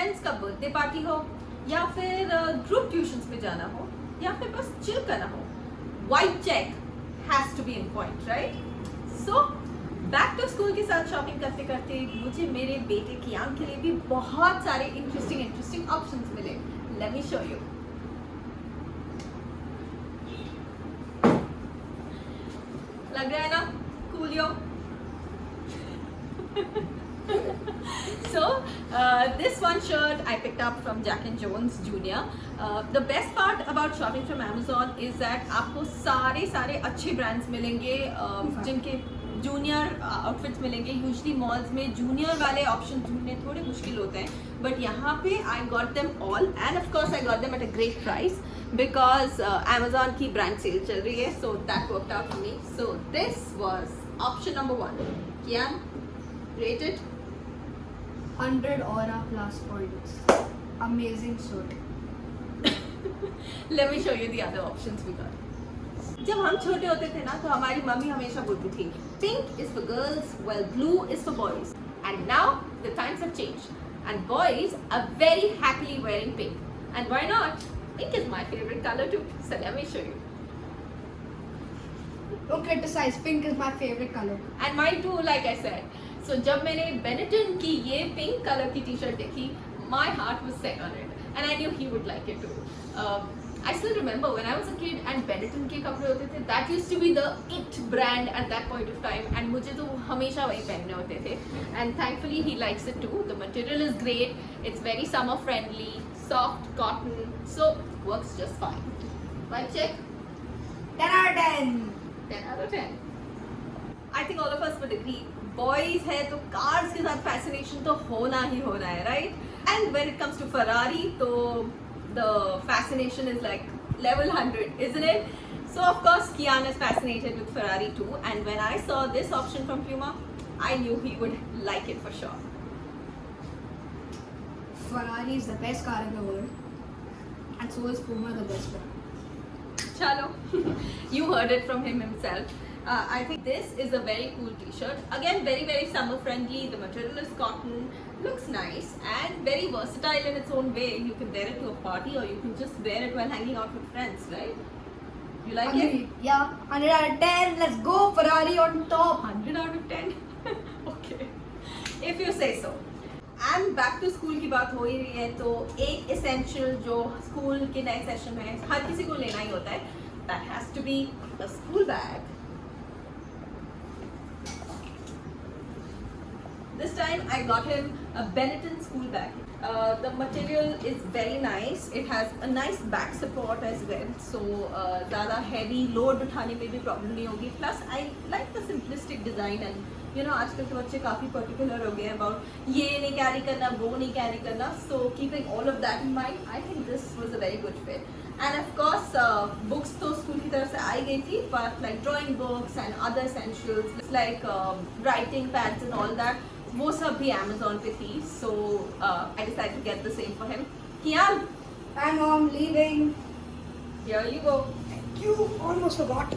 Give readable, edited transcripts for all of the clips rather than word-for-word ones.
Friends का birthday party हो, या फिर ग्रुप ट्यूशंस पे जाना हो, या फिर बस चिल करना हो, white check has to be in point, right? So back to school के साथ शॉपिंग करते करते मुझे मेरे बेटे कियान के लिए भी बहुत सारे इंटरेस्टिंग ऑप्शंस मिले. Late me show you. लग रहा है ना Coolio? So this one shirt I picked up from Jack and Jones Junior. The best part about shopping from Amazon is that आपको सारे अच्छे brands मिलेंगे, जिनके जूनियर आउटफिट्स मिलेंगे. यूजली मॉल्स में जूनियर वाले ऑप्शन ढूंढने थोड़े मुश्किल होते हैं, बट यहाँ पे I got them all and of course I got them at a great price because Amazon की ब्रांड सेल चल रही है. So that worked out for me. So this was option number 1. Kiaan, rate it? 100 aura plus points. Amazing shirt. Let me show you the other options we got. जब हम छोटे होते थे ना तो हमारी मम्मी हमेशा बोलती थी pink is for girls well blue is for boys. And now the times have changed and boys are very happily wearing pink. And why not? Pink is my favourite colour too. So let me show you. Don't criticize. Pink is my favorite color. And mine too, like I said. So जब मैंने Benetton की ये pink colour की T shirt देखी, my heart was set on it, and I knew he would like it too. I still remember when I was a kid and Benetton के कपड़े होते थे, that used to be the it brand at that point of time, and मुझे तो हमेशा वही पहनने होते थे. And thankfully he likes it too. The material is great. It's very summer friendly, soft cotton, so works just fine. Vibe check. 10 out of 10. 10 out of 10. I think all of us would agree. Boys है तो cars के साथ fascination तो होना ही होना है, right? And when it comes to Ferrari, तो the fascination is like level 100, isn't it? So of course Kian is fascinated with Ferrari too. And when I saw this option from Puma, I knew he would like it for sure. Ferrari is the best car in the world, and so is Puma the best one. Chalo, you heard it from him himself. I think this is a very cool t-shirt. Again, very summer friendly. The material is cotton, looks nice and very versatile in its own way. You can wear it to a party or you can just wear it while hanging out with friends, right? You like it? Yeah, 100 out of 10. Let's go, Ferrari on top. 100 out of 10? Okay, if you say so. And back to school की बात हो ही रही है तो एक essential जो school के नए सेशन में हर किसी को लेना ही होता है, that has to be a school bag. This time I got him a Benetton school bag. The material is very nice. It has a nice back support as well, so ज़्यादा heavy load उठाने में भी problem नहीं होगी. Plus I like the simplistic design and you know आजकल के बच्चे काफ़ी particular हो गए हैं about ये नहीं carry करना, वो नहीं carry करना. So keeping all of that in mind, I think this was a very good fit. And of course books तो स्कूल की तरफ से आई गई थी, but like drawing books and other essentials like writing pads and all that, वो सब भी Amazon पे थी. So I decided to get the same for him. Kian, Bye, Mom. Leaving. here you go. You almost forgot.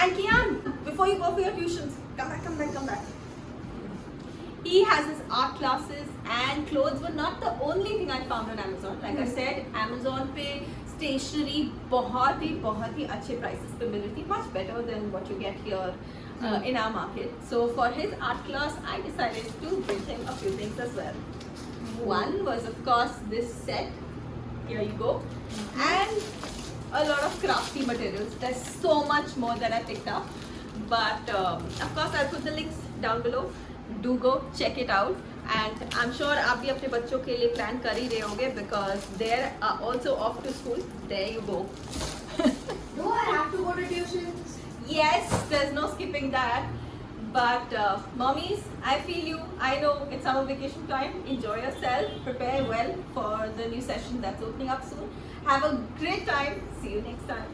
And Kian, before you go for your tuitions, come back. He has his art classes and clothes were not the only thing I found on Amazon. Like I said, Amazon पे stationery बहुत ही अच्छे prices पे मिल रही थी, much better than what you get here in our market. So for his art class, I decided to bring him a few things as well. One was of course this set. Here you go. And a lot of crafty materials. There's so much more that I picked up, but of course I'll put the links down below. Do go check it out, and I'm sure आप भी अपने बच्चों के लिए plan कर ही रहे होंगे because they are also off to school. There you go. Do I have to go to tuition? Yes, there's no skipping that. But mommies, I feel you. I know it's summer vacation time. Enjoy yourself. Prepare well for the new session that's opening up soon. Have a great time. See you next time.